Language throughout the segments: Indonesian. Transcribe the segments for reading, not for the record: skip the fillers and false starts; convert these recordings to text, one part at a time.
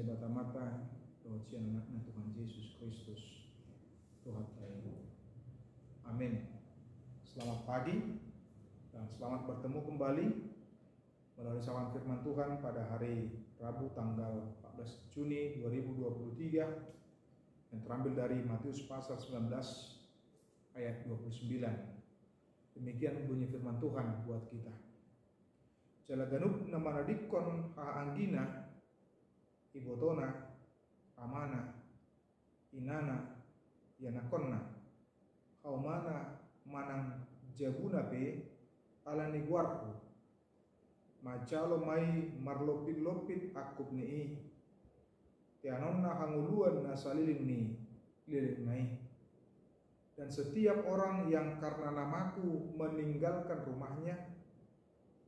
semata-mata rohcian anaknya Tuhan Yesus Kristus Tuhan kita. Amin. Selamat pagi dan selamat bertemu kembali melalui salam firman Tuhan pada hari Rabu tanggal 14 Juni 2023 yang terambil dari Matius pasal 19 ayat 29. Demikian bunyi firman Tuhan buat kita. Jalaganub namana dikon haanggina ibotona amana inana yanakonna haumana manang jabuna be alani guarku macalo mai marlopit-lopit akub ni tianonna hanguluan nasalilin ni lirik mai. Dan setiap orang yang karena namaku meninggalkan rumahnya,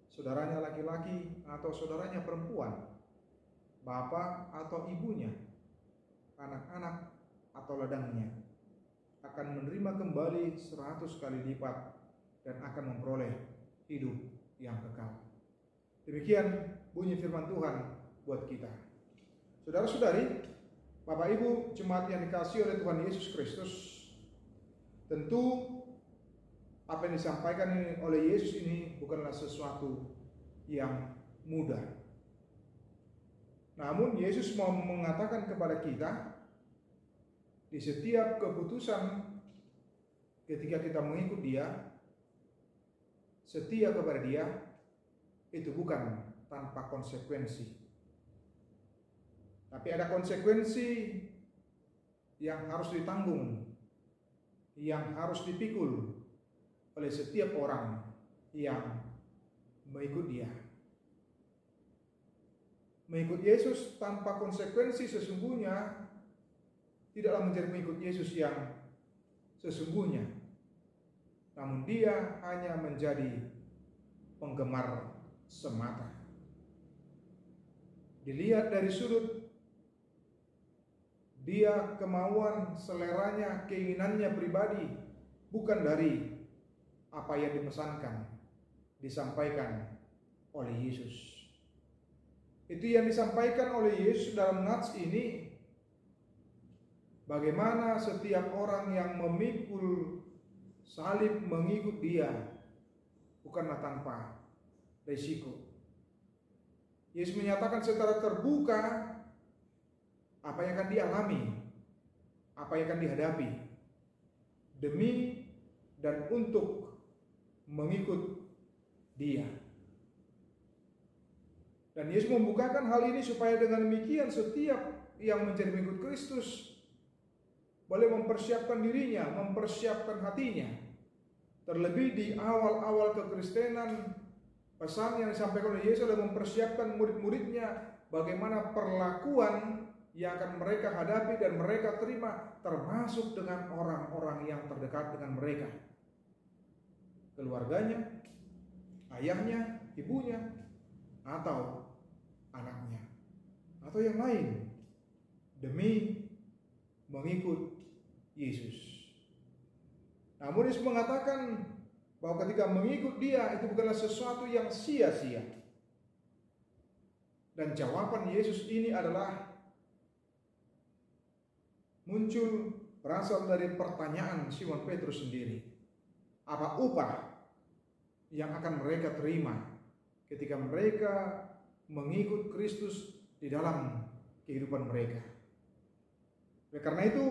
saudaranya laki-laki atau saudaranya perempuan, bapak atau ibunya, anak-anak atau ladangnya, akan menerima kembali 100 kali lipat dan akan memperoleh hidup yang kekal. Demikian bunyi firman Tuhan buat kita. Saudara-saudari, Bapak Ibu jemaat yang dikasihi oleh Tuhan Yesus Kristus, tentu apa yang disampaikan oleh Yesus ini bukanlah sesuatu yang mudah. Namun Yesus mau mengatakan kepada kita, di setiap keputusan ketika kita mengikut Dia, setia kepada Dia, itu bukan tanpa konsekuensi. Tapi ada konsekuensi yang harus ditanggung, yang harus dipikul oleh setiap orang yang mengikut Dia. Mengikut Yesus tanpa konsekuensi sesungguhnya tidaklah menjadi mengikut Yesus yang sesungguhnya. Namun dia hanya menjadi penggemar semata. Dilihat dari sudut dia, kemauan, seleranya, keinginannya pribadi, bukan dari apa yang dipesankan, disampaikan oleh Yesus. Itu yang disampaikan oleh Yesus dalam nats ini. Bagaimana setiap orang yang memikul salib mengikut Dia bukanlah tanpa risiko. Yesus menyatakan secara terbuka apa yang akan dialami, apa yang akan dihadapi demi dan untuk mengikut Dia. Dan Yesus membukakan hal ini supaya dengan demikian setiap yang menjadi pengikut Kristus boleh mempersiapkan dirinya, mempersiapkan hatinya. Terlebih di awal-awal kekristenan, pesan yang disampaikan oleh Yesus adalah mempersiapkan murid-muridnya bagaimana perlakuan yang akan mereka hadapi dan mereka terima, termasuk dengan orang-orang yang terdekat dengan mereka. Keluarganya, ayahnya, ibunya, atau anaknya, atau yang lain, demi mengikut Yesus. Namun Yesus mengatakan bahwa ketika mengikut Dia itu bukanlah sesuatu yang sia-sia. Dan jawaban Yesus ini adalah muncul berasal dari pertanyaan Simon Petrus sendiri. Apa upah yang akan mereka terima ketika mereka mengikut Kristus di dalam kehidupan mereka? Oleh karena itu,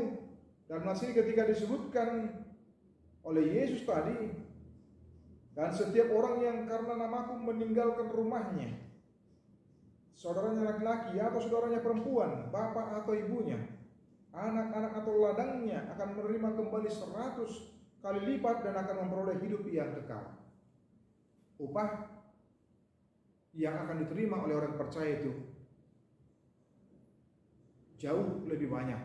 dalam nats ini ketika disebutkan oleh Yesus tadi, dan setiap orang yang karena namaku meninggalkan rumahnya, saudaranya laki-laki atau saudaranya perempuan, bapak atau ibunya, anak-anak atau ladangnya akan menerima kembali 100 kali lipat dan akan memperoleh hidup yang kekal. Upah yang akan diterima oleh orang percaya itu jauh lebih banyak.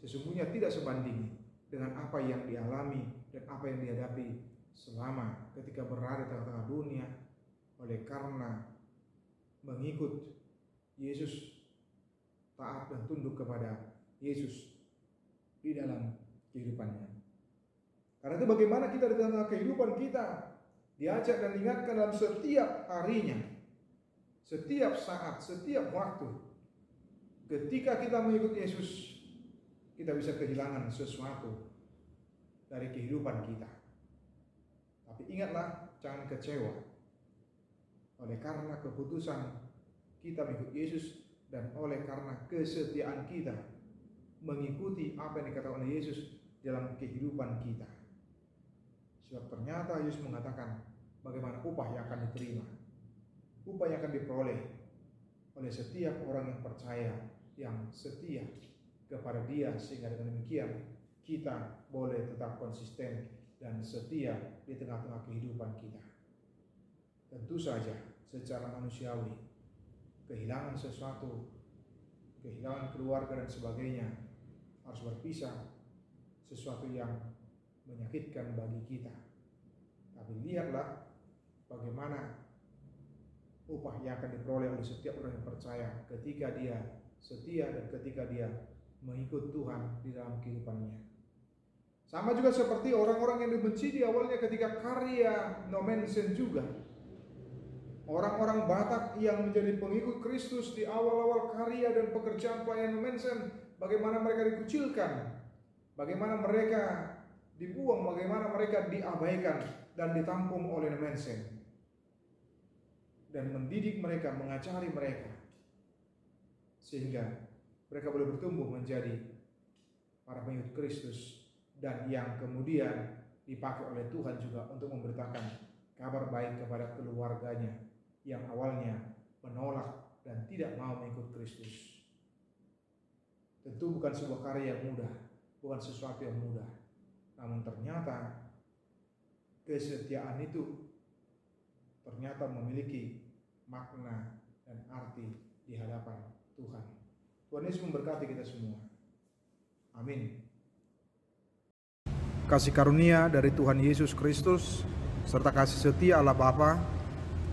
Sesungguhnya tidak sebanding dengan apa yang dialami dan apa yang dihadapi selama ketika berada di tengah-tengah dunia oleh karena mengikut Yesus, taat dan tunduk kepada Yesus di dalam kehidupannya. Karena itu bagaimana kita di tengah kehidupan kita diajak dan diingatkan dalam setiap harinya, setiap saat, setiap waktu, ketika kita mengikut Yesus, kita bisa kehilangan sesuatu dari kehidupan kita. Tapi ingatlah, jangan kecewa. Oleh karena keputusan kita mengikut Yesus dan oleh karena kesetiaan kita mengikuti apa yang dikatakan oleh Yesus dalam kehidupan kita. Sebab ternyata Yesus mengatakan bagaimana upah yang akan diterima. Upah yang akan diperoleh oleh setiap orang yang percaya, yang setia kepada Dia, sehingga dengan demikian kita boleh tetap konsisten dan setia di tengah-tengah kehidupan kita. Tentu saja secara manusiawi, kehilangan sesuatu, kehilangan keluarga dan sebagainya, harus berpisah, sesuatu yang menyakitkan bagi kita. Tapi lihatlah bagaimana upah yang akan diperoleh oleh setiap orang yang percaya ketika dia setia dan ketika dia mengikut Tuhan di dalam kehidupannya. Sama juga seperti orang-orang yang dibenci di awalnya ketika karya Nommensen juga. Orang-orang Batak yang menjadi pengikut Kristus di awal-awal karya dan pekerjaan pelayanan Nommensen, bagaimana mereka dikucilkan, bagaimana mereka dibuang, bagaimana mereka diabaikan dan ditampung oleh Nommensen, dan mendidik mereka, mengajari mereka, sehingga mereka boleh bertumbuh menjadi para pengikut Kristus, dan yang kemudian dipakai oleh Tuhan juga untuk memberitakan kabar baik kepada keluarganya yang awalnya menolak dan tidak mau mengikut Kristus. Tentu bukan sebuah karya yang mudah, bukan sesuatu yang mudah. Namun ternyata kesetiaan itu ternyata memiliki makna dan arti di hadapan Tuhan. Tuhan Yesus memberkati kita semua. Amin. Kasih karunia dari Tuhan Yesus Kristus serta kasih setia Allah Bapa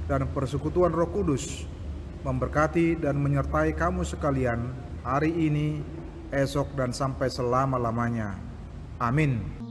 dan persekutuan Roh Kudus memberkati dan menyertai kamu sekalian hari ini, esok, dan sampai selama-lamanya. Amin.